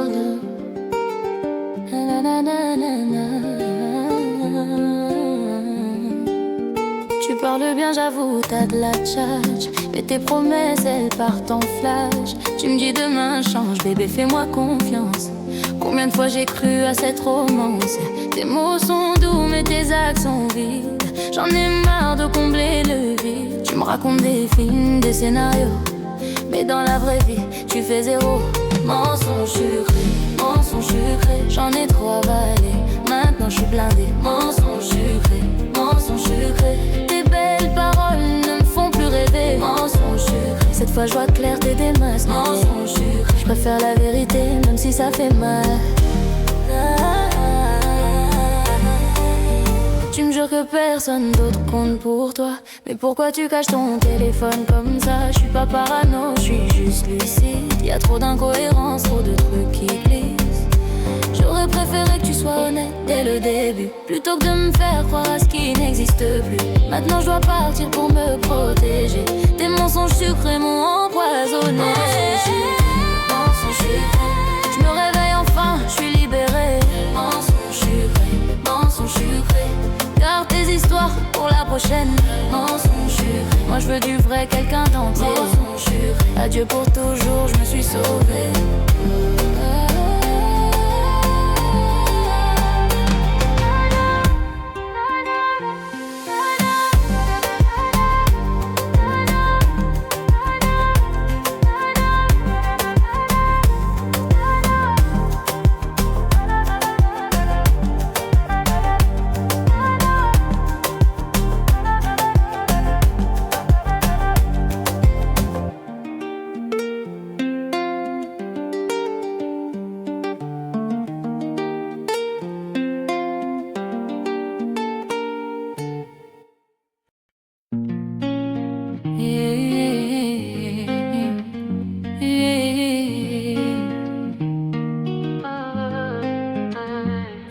world. Na, na, na, na, na. Tu parles bien, j'avoue, t'as de la tchatch. Mais tes promesses, elles partent en flash. Tu me dis demain change, bébé, fais-moi confiance. Combien de fois j'ai cru à cette romance. Tes mots sont doux, mais tes actes sont vides. J'en ai marre de combler le vide. Tu me racontes des films, des scénarios, mais dans la vraie vie, tu fais zéro. Mensonge sucré, j'en ai trop avalé. Maintenant je suis blindé. Mensonge sucré, tes belles paroles ne me font plus rêver. Mensonge sucré, cette fois je vois clair, t'es démasqué. Mensonge sucré, je préfère la vérité même si ça fait mal. Tu me jures que personne d'autre compte pour toi. Mais pourquoi tu caches ton téléphone comme ça? Je suis pas parano, je suis juste lucide. Y'a trop d'incohérences, trop de trucs qui glissent. J'aurais préféré que tu sois honnête dès le début, plutôt que de me faire croire à ce qui n'existe plus. Maintenant je dois partir pour me protéger. Tes mensonges sucrés m'ont empoisonné. Mensonge sucré, je me réveille enfin, je suis libérée. Mensonge sucré, garde tes histoires pour la prochaine. Mensonge sucré, moi je veux du vrai, quelqu'un d'entier. Mensonge sucré, adieu pour toujours, je me suis sauvée.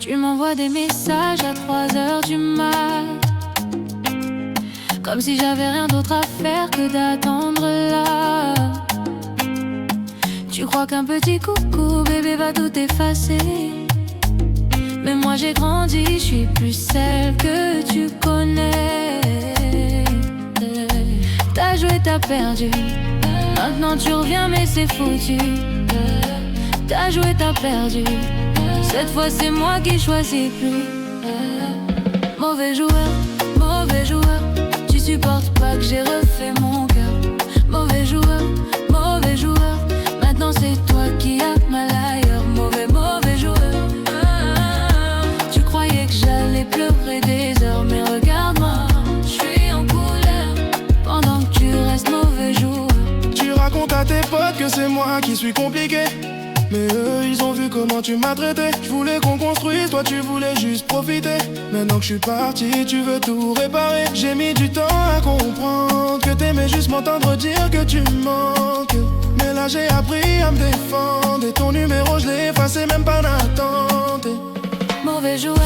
Tu m'envoies des messages à 3h du mat, comme si j'avais rien d'autre à faire que d'attendre là. Tu crois qu'un petit coucou, bébé, va tout effacer. Mais moi j'ai grandi, je suis plus celle que tu connais. T'as joué, t'as perdu, maintenant tu reviens mais c'est foutu. T'as joué, t'as perdu, cette fois c'est moi qui choisis plus. Mauvais joueur, tu supportes pas que j'ai refait mon cœur. Mauvais joueur, maintenant c'est toi qui as mal ailleurs. Mauvais joueur, tu croyais que j'allais pleurer des heures, mais regarde-moi, je suis en couleur pendant que tu restes mauvais joueur. Tu racontes à tes potes que c'est moi qui suis compliqué, mais eux ils ont vu comment tu m'as traité. Je voulais qu'on construise, toi tu voulais juste profiter. Maintenant que je suis parti, tu veux tout réparer. J'ai mis du temps à comprendre que t'aimais juste m'entendre dire que tu me manques. Mais là j'ai appris à me défendre, et ton numéro je l'ai effacé même pas d'attente. Mauvais joueur,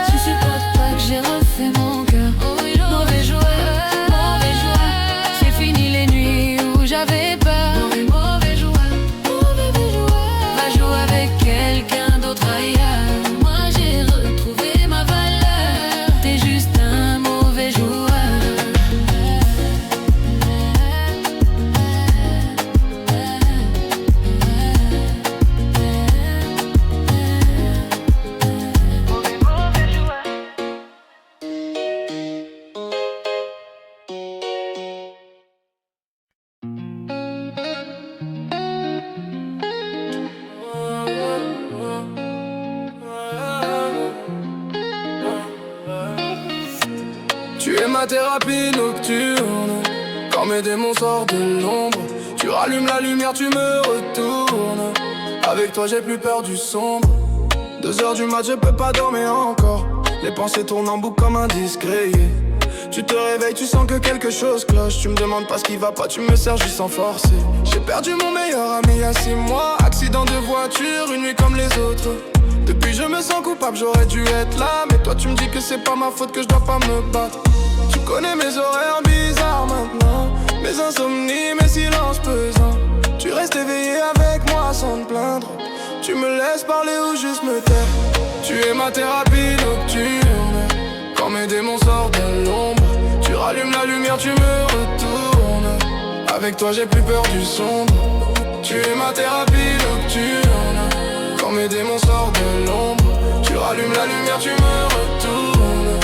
tu supportes pas que j'ai refait mon cœur. Mauvais joueur, c'est fini les nuits où j'avais peur. Quelqu'un d'autre ailleurs, moi j'ai retrouvé ma valeur. T'es juste un mauvais joueur. Tu es ma thérapie nocturne, quand mes démons sortent de l'ombre. Tu rallumes la lumière, tu me retournes. Avec toi j'ai plus peur du sombre. 2h du mat, je peux pas dormir encore. Les pensées tournent en boucle comme un disque rayé. Tu te réveilles, tu sens que quelque chose cloche. Tu me demandes pas ce qui va pas, tu me sers juste sans forcer. J'ai perdu mon meilleur ami il y a 6 mois. Accident de voiture, une nuit comme les autres. Depuis je me sens coupable, j'aurais dû être là. Mais toi tu me dis que c'est pas ma faute, que je dois pas me battre. Tu connais mes horaires bizarres maintenant, mes insomnies, mes silences pesants. Tu restes éveillé avec moi sans me laisses parler ou juste me taire. Tu es ma thérapie nocturne. Quand mes démons sortent de l'ombre, tu rallumes la lumière, tu me retournes. Avec toi j'ai plus peur du sombre. Tu es ma thérapie nocturne. Quand mes démons sortent de l'ombre, tu rallumes la lumière, tu me retournes.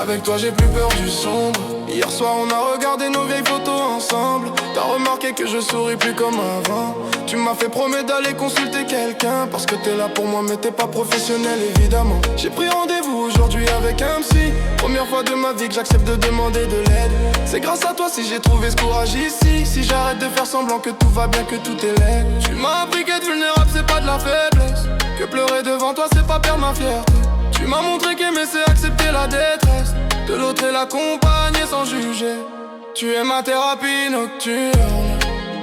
Avec toi j'ai plus peur du sombre. Hier soir on a regardé nos vieilles photos ensemble. T'as remarqué que je souris plus comme avant. Tu m'as fait promettre d'aller consulter quelqu'un, parce que t'es là pour moi mais t'es pas professionnel évidemment. J'ai pris rendez-vous aujourd'hui avec un psy. Première fois de ma vie que j'accepte de demander de l'aide. C'est grâce à toi si j'ai trouvé ce courage ici. Si j'arrête de faire semblant que tout va bien, que tout est laid. Tu m'as appris qu'être vulnérable c'est pas de la faiblesse, que pleurer devant toi c'est pas perdre ma fierté. Tu m'as montré qu'aimer c'est accepter la détresse de l'autre et l'accompagner sans juger. Tu es ma thérapie nocturne.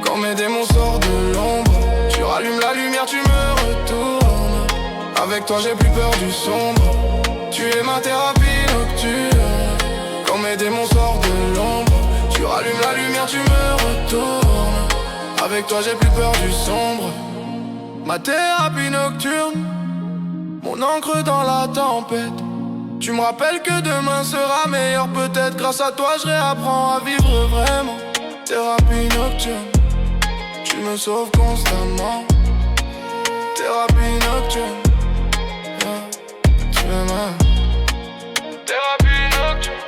Quand mes démons sortent de l'ombre, tu rallumes la lumière, tu me retournes. Avec toi j'ai plus peur du sombre. Tu es ma thérapie nocturne. Quand mes démons sortent de l'ombre, tu rallumes la lumière, tu me retournes. Avec toi j'ai plus peur du sombre. Ma thérapie nocturne, mon encre dans la tempête. Tu me rappelles que demain sera meilleur peut-être. Grâce à toi je réapprends à vivre vraiment. Thérapie nocturne, tu me sauves constamment. Thérapie nocturne, yeah. Tu es ma thérapie nocturne,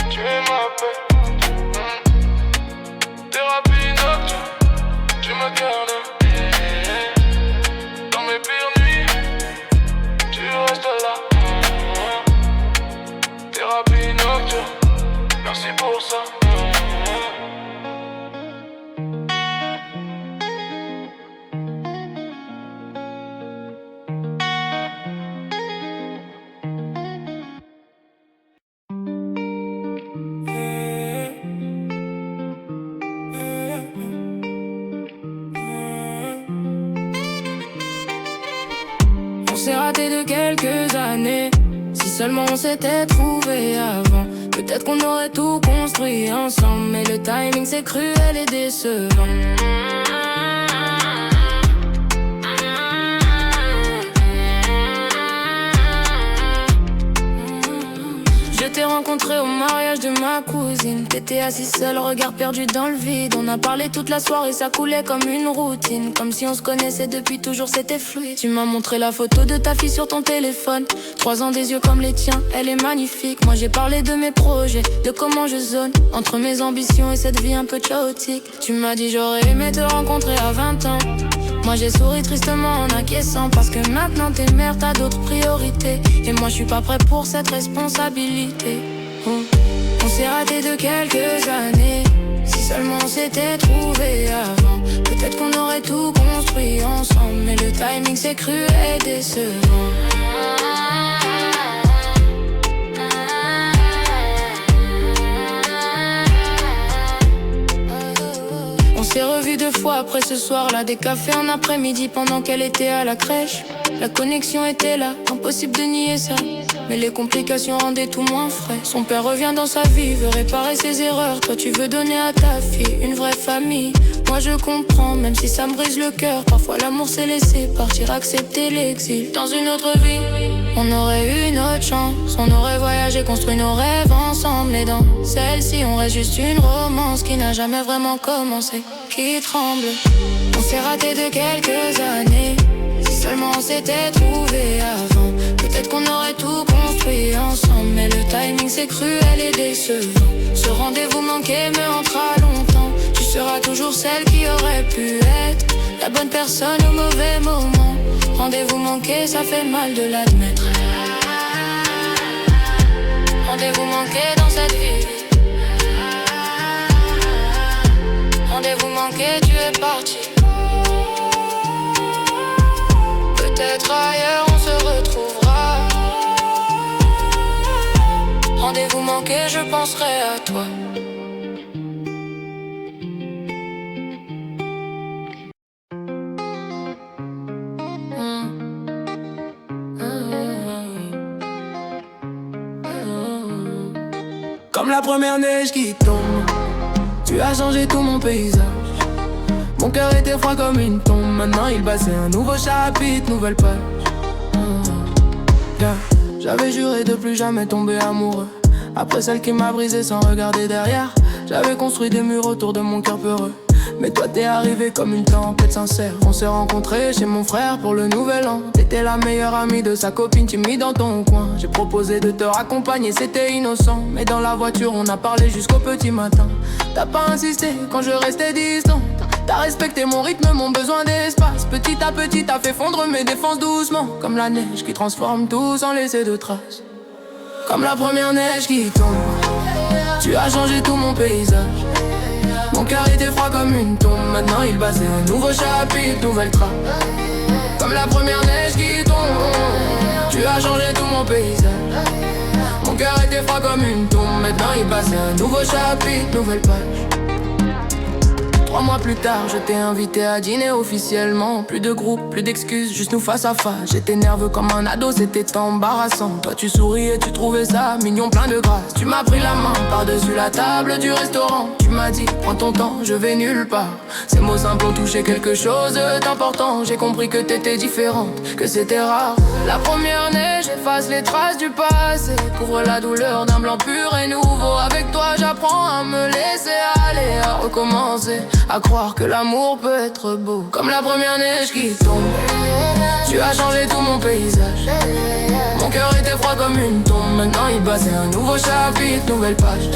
tu es ma paix. Thérapie nocturne, tu me gardes. Dans mes pires nuits, tu restes là. Thérapie nocturne, merci pour ça. On s'est raté de quelques années. Si seulement on s'était trouvé avant, peut-être qu'on aurait tout construit ensemble. Mais le timing c'est cruel et décevant. Je t'ai rencontré au mariage de ma cousine. T'étais assis seul, regard perdu dans le vide. On a parlé toute la soirée, ça coulait comme une routine. Comme si on se connaissait depuis toujours, c'était fluide. Tu m'as montré la photo de ta fille sur ton téléphone. 3 ans, des yeux comme les tiens, elle est magnifique. Moi j'ai parlé de mes projets, de comment je zone entre mes ambitions et cette vie un peu chaotique. Tu m'as dit j'aurais aimé te rencontrer à 20 ans. Moi j'ai souri tristement en acquiesçant, parce que maintenant t'es mère, t'as d'autres priorités. Et moi je suis pas prêt pour cette responsabilité. On s'est raté de quelques années. Si seulement on s'était trouvé avant, peut-être qu'on aurait tout construit ensemble. Mais le timing c'est cruel et décevant. On s'est revus 2 fois après ce soir-là, des cafés en après-midi pendant qu'elle était à la crèche. La connexion était là, impossible de nier ça. Mais les complications rendaient tout moins frais. Son père revient dans sa vie, veut réparer ses erreurs. Toi tu veux donner à ta fille une vraie famille. Moi je comprends, même si ça me brise le cœur. Parfois l'amour c'est laisser partir, accepter l'exil. Dans une autre vie, on aurait eu une autre chance. On aurait voyagé, construit nos rêves ensemble. Et dans celle-ci on reste juste une romance qui n'a jamais vraiment commencé, qui tremble. On s'est raté de quelques années. Si seulement on s'était trouvé avant, peut-être qu'on aurait tout construit ensemble. Mais le timing c'est cruel et décevant. Ce rendez-vous manqué me hantera longtemps. Tu seras toujours celle qui aurait pu être la bonne personne au mauvais moment. Rendez-vous manqué, ça fait mal de l'admettre. Rendez-vous manqué dans cette vie. Rendez-vous manqué, tu es parti. Peut-être ailleurs on se retrouvera. Rendez-vous manqué, je penserai à toi. Comme la première neige qui tombe, tu as changé tout mon paysage. Mon cœur était froid comme une tombe. Maintenant il bat, c'est un nouveau chapitre, nouvelle page. Yeah. J'avais juré de plus jamais tomber amoureux. Après celle qui m'a brisé sans regarder derrière. J'avais construit des murs autour de mon cœur peureux. Mais toi t'es arrivé comme une tempête sincère. On s'est rencontrés chez mon frère pour le nouvel an. T'étais la meilleure amie de sa copine, timide dans ton coin. J'ai proposé de te raccompagner, c'était innocent. Mais dans la voiture on a parlé jusqu'au petit matin. T'as pas insisté quand je restais distant. T'as respecté mon rythme, mon besoin d'espace. Petit à petit t'as fait fondre mes défenses doucement. Comme la neige qui transforme tout sans laisser de traces. Comme la première neige qui tombe. Tu as changé tout mon paysage. Mon cœur était froid comme une tombe. Maintenant il bat, c'est un nouveau chapitre, nouvelle trace. Comme la première neige qui tombe. Tu as changé tout mon paysage. Mon cœur était froid comme une tombe. Maintenant il bat, c'est un nouveau chapitre, nouvelle page. 3 mois plus tard, je t'ai invité à dîner officiellement. Plus de groupe, plus d'excuses, juste nous face à face. J'étais nerveux comme un ado, c'était embarrassant. Toi tu souriais, tu trouvais ça mignon, plein de grâce. Tu m'as pris la main par-dessus la table du restaurant. Tu m'as dit, prends ton temps, je vais nulle part. Ces mots simples ont touché quelque chose d'important. J'ai compris que t'étais différente, que c'était rare. La première neige efface les traces du passé. Couvre la douleur d'un blanc pur et nouveau. Avec toi j'apprends à me laisser aller, à recommencer, à croire que l'amour peut être beau. Comme la première neige qui tombe. Tu as changé tout mon paysage. Mon cœur était froid comme une tombe. Maintenant il bat, c'est un nouveau chapitre, nouvelle page.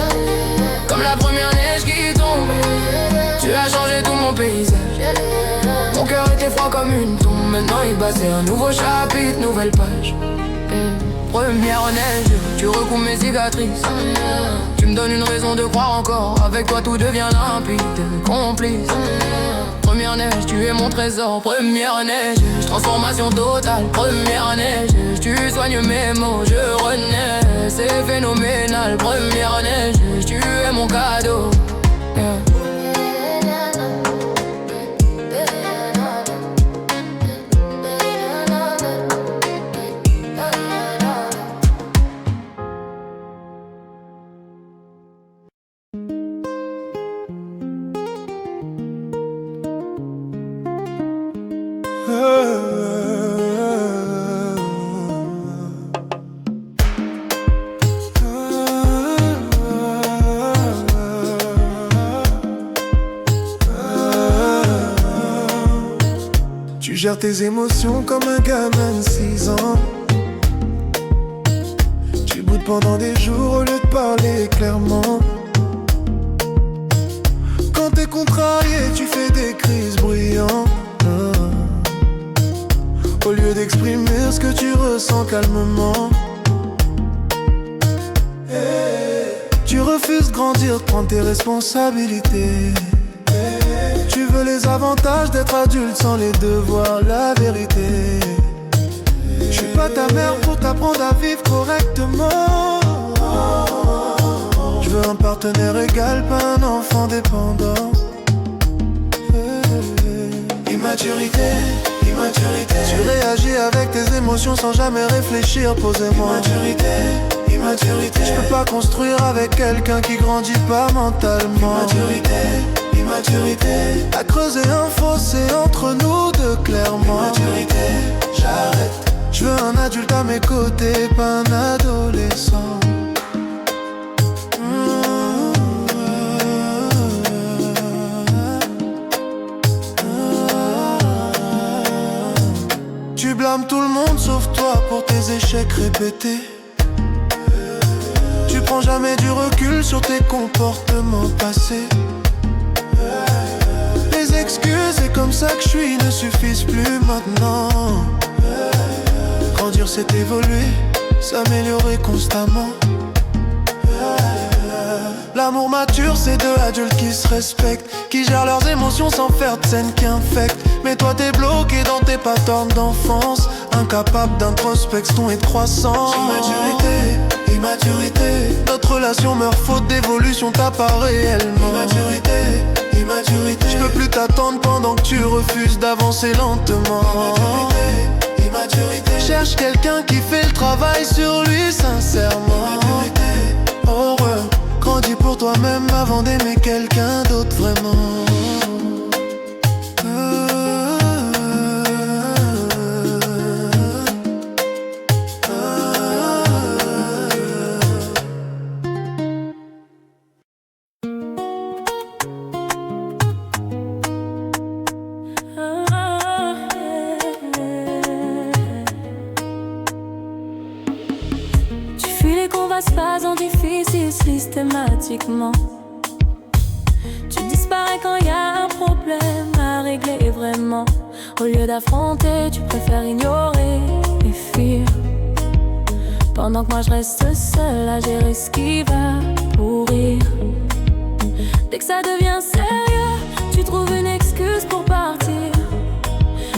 Comme la première neige qui tombe. Tu as changé tout mon paysage. Mon cœur était froid comme une tombe. Maintenant il bat, c'est un nouveau chapitre, nouvelle page. Première neige, tu recouvres mes cicatrices. Tu me donnes une raison de croire encore. Avec toi tout devient limpide, complice. Première neige, tu es mon trésor. Première neige, transformation totale. Première neige, tu soignes mes mots, je renais, c'est phénoménal. Première neige, tu es mon cadeau. Yeah. Tu gères tes émotions comme un gamin de 6 ans. Tu boudes pendant des jours au lieu de parler clairement. Quand t'es contrarié, tu fais des crises bruyantes. Au lieu d'exprimer ce que tu ressens calmement. Tu refuses de grandir, de prendre tes responsabilités. Tu veux les avantages d'être adulte sans les devoirs, la vérité. Je suis pas ta mère pour t'apprendre à vivre correctement. Je veux un partenaire égal, pas un enfant dépendant. Immaturité, immaturité. Tu réagis avec tes émotions sans jamais réfléchir posément. Immaturité, immaturité. Je peux pas construire avec quelqu'un qui grandit pas mentalement. Immaturité, immaturité. T'as creusé un fossé entre nous deux clairement. Immaturité, j'arrête. Je veux un adulte à mes côtés, pas un adolescent. Tu blâmes tout le monde sauf toi pour tes échecs répétés. Tu prends jamais du recul sur tes comportements passés. Les excuses, c'est comme ça que je suis, ne suffisent plus maintenant. Grandir c'est évoluer, s'améliorer constamment. L'amour mature c'est deux adultes qui se respectent, qui gèrent leurs émotions sans faire de scènes qui infectent. Mais toi t'es bloqué dans tes patterns d'enfance, incapable d'introspection et de croissance. Immaturité, immaturité. Notre relation meurt faute d'évolution, t'as pas réellement. Immaturité, immaturité. Je peux plus t'attendre pendant que tu refuses d'avancer lentement. Immaturité, immaturité. Cherche quelqu'un qui fait le travail sur lui sincèrement. Immaturité, oh ouais. Grandis pour toi-même avant d'aimer quelqu'un d'autre vraiment. passe pas en difficile systématiquement. Tu disparais quand y a un problème à régler vraiment. Au lieu d'affronter, tu préfères ignorer et fuir. Pendant que moi je reste seule à gérer ce qui va pourrir. Dès que ça devient sérieux, tu trouves une excuse pour partir.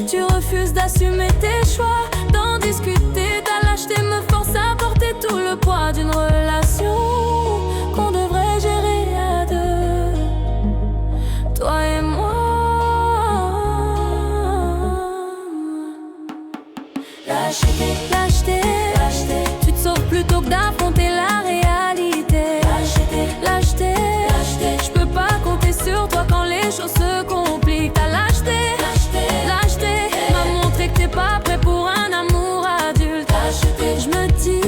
Tu refuses d'assumer tes choix, d'en discuter. Ta lâcheté me force à porter tout le poids d'une relation qu'on devrait gérer à deux, toi et moi. Lâcheté, tu te sauves plutôt que d'affronter la réalité. Lâcheté, je peux pas compter sur toi quand les choses se compliquent. T'as lâcheté, m'a montré que t'es pas prêt pour un amour adulte. Je me dis,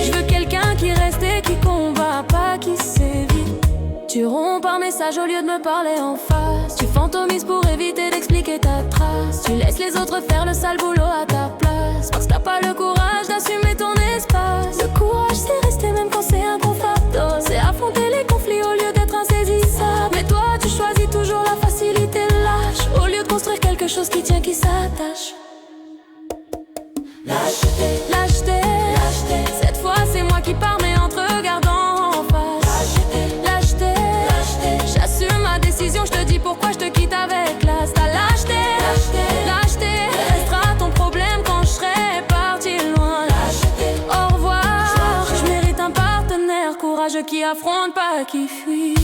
je veux quelqu'un qui reste et qui combat, pas qui s'évite. Tu romps par message au lieu de me parler en face. Tu fantômises pour éviter d'expliquer ta trace. Tu laisses les autres faire le sale boulot à ta place, parce que t'as pas le courage d'assumer ton espace. Le courage c'est rester même quand c'est inconfortable. C'est affronter les conflits au lieu d'être insaisissable. Mais toi tu choisis toujours la facilité lâche, au lieu de construire quelque chose qui tient, qui s'attache. Lâcheté, cette fois c'est moi qui pars mais en te regardant en face. Lâcheté, j'assume ma décision, je te dis pourquoi je te quitte avec classe. T'as lâcheté, restera ton problème quand je serai parti loin. Au revoir, je mérite un partenaire courageux qui affronte, pas qui fuit.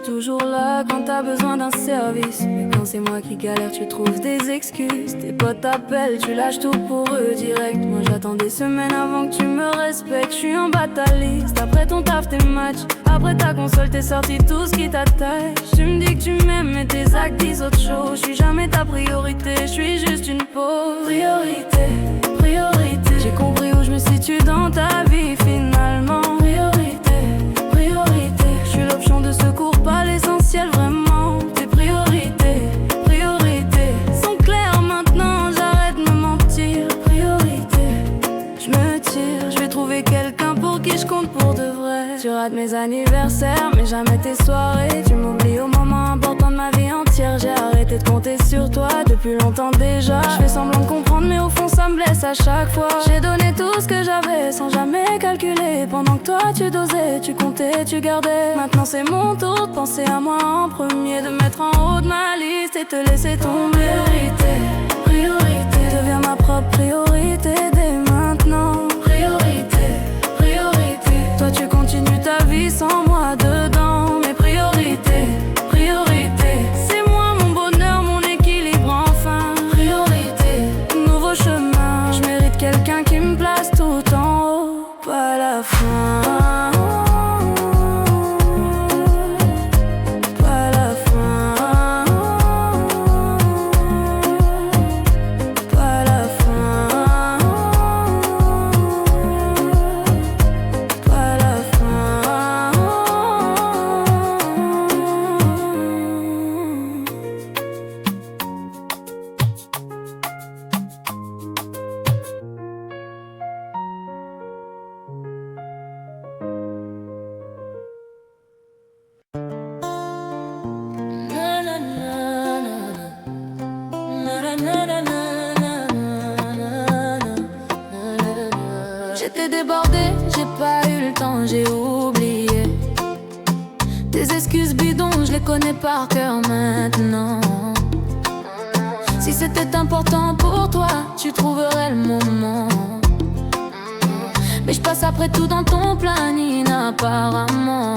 Toujours là quand t'as besoin d'un service. Mais quand c'est moi qui galère, tu trouves des excuses. Tes potes t'appellent, tu lâches tout pour eux direct. Moi j'attends des semaines avant que tu me respectes. Je suis en bas de ta liste, après ton taf, tes matchs. Après ta console, t'es sorti tout ce qui t'attache. Tu me dis que tu m'aimes mais tes actes disent autre chose. Je suis jamais ta priorité, je suis juste une pause. Priorité, j'ai compris où je me situe dans ta vie finalement. Priorité, je suis l'option de secours, pas l'essentiel vraiment. Tes priorités sont claires maintenant, j'arrête de me mentir. Priorité, je me tire, je vais trouver quelqu'un pour qui je compte pour de vrai. Tu rates mes anniversaires mais jamais tes soirées. Tu m'oublies au moment important de ma vie entière. J'ai arrêté de compter sur toi depuis longtemps déjà. Je fais semblant de comprendre mais au fond ça me blesse à chaque fois. J'ai donné tout ce que j'avais sans jamais calculer. Pendant que toi tu dosais, tu comptais, tu gardais. Maintenant c'est mon tour de penser à moi en premier, de mettre en haut de ma liste et te laisser tomber. Priorité, deviens ma propre priorité dès maintenant. Priorité, toi tu continues ta vie sans moi dedans. Mes priorités, c'est moi, mon bonheur, mon équilibre enfin. Priorité, nouveau chemin, je mérite quelqu'un qui me place tout en haut, pas la fin. J'étais débordée, j'ai pas eu le temps, j'ai oublié. Tes excuses bidons, je les connais par cœur maintenant. Si c'était important pour toi, tu trouverais le moment. Mais je passe après tout dans ton planning apparemment.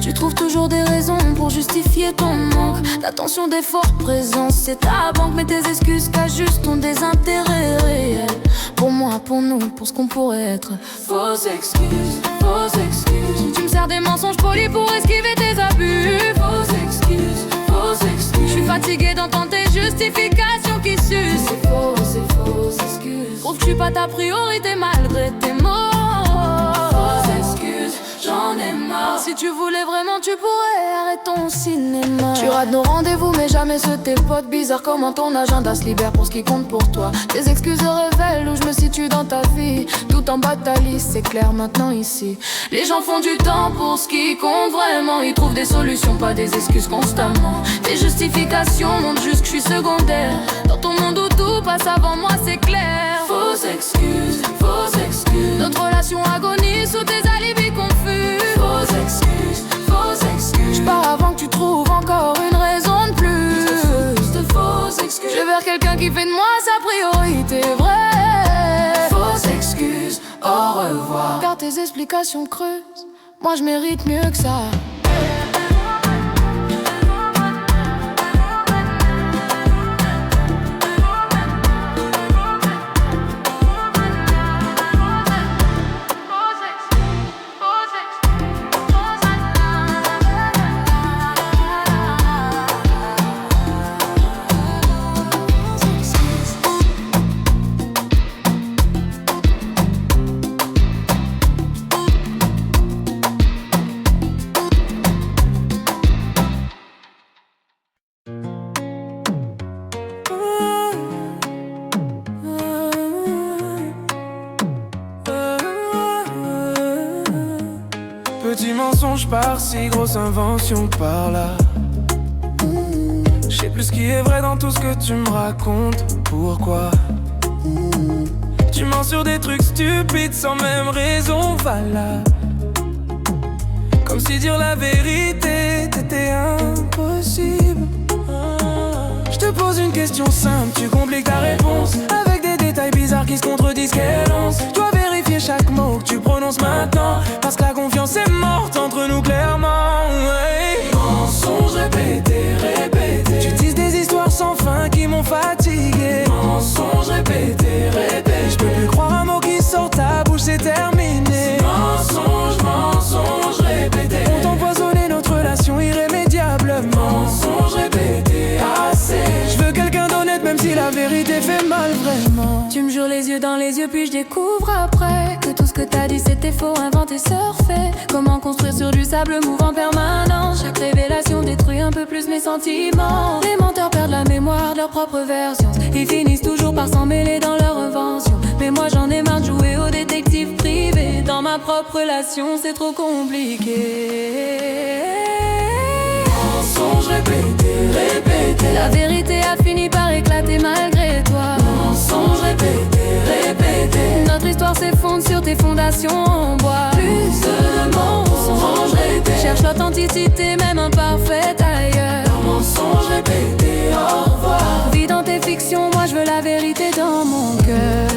Tu trouves toujours des raisons pour justifier ton manque d'attention, d'effort, présence, c'est ta banque. Mais tes excuses cachent juste ton désintérêt réel. Pour moi, pour nous, pour ce qu'on pourrait être. Fausses excuses, fausses excuses. Tu me sers des mensonges polis pour esquiver tes abus. Fausses excuses, fausses excuses. Je suis fatiguée d'entendre tes justifications qui s'usent. C'est fausses excuses. Prouve que je suis pas ta priorité malgré tes mots. Fausses excuses, j'en ai marre. Si tu voulais vraiment, tu pourrais arrêter ton cinéma. Tu rates nos rendez-vous, mais jamais ceux de tes potes. Bizarre comment ton agenda se libère pour ce qui compte pour toi. Tes excuses révèlent où je me situe dans ta vie. Tout en bas de ta liste, c'est clair maintenant ici. Les gens font du temps pour ce qui compte vraiment. Ils trouvent des solutions, pas des excuses constamment. Tes justifications montrent juste que je suis secondaire. Dans ton monde où tout passe avant moi, c'est clair. Fausses excuses, fausses excuses. Notre relation agonise sous tes alibis confus. Fausses excuses, fausses excuses. Je pars avant que tu trouves encore une raison de plus. De fausses excuses. Je vais vers quelqu'un qui fait de moi sa priorité vraie. Fausses excuses, au revoir. Car tes explications creuses, moi je mérite mieux que ça. Petit mensonge par-ci, grosse invention par-là. Je sais plus ce qui est vrai dans tout ce que tu me racontes. Pourquoi tu mens sur des trucs stupides sans même raison valable. Comme si dire la vérité t'était impossible. Je te pose une question simple, tu compliques ta réponse avec des détails bizarres qui se contredisent. Quelle once. Je dois vérifier chaque mot que tu prononces maintenant, parce que la confiance est morte entre nous clairement. Ouais. Mensonges répétés, répétés. Tu dises des histoires sans fin qui m'ont fatigué. Mensonges répétés, répétés. Je peux plus croire un mot qui sort ta bouche, c'est terminé. Mensonges, mensonges répétés. On t'empoisonnait notre relation irrémédiablement. Mensonges répétés, assez. Je veux quelqu'un d'honnête même si la vérité fait mal vraiment. Tu me jures les yeux dans les yeux puis je découvre après que tout ce que t'as dit c'était faux, inventé, surfait. Comment construire sur du sable mouvant permanent. Chaque révélation détruit un peu plus mes sentiments. Les menteurs perdent la mémoire de leur propre version. Ils finissent toujours par s'en mêler dans leur invention. Mais moi j'en ai marre de jouer au détective privé. Dans ma propre relation c'est trop compliqué. Mensonges répétés, répétés. La vérité a fini par éclater malgré toi. Mensonges répétés, répétés. Notre histoire s'effondre sur tes fondations en bois. Plus de mensonges répétés. Cherche l'authenticité même imparfaite ailleurs. Mensonges répétés, au revoir. Vis dans tes fictions, moi je veux la vérité dans mon cœur.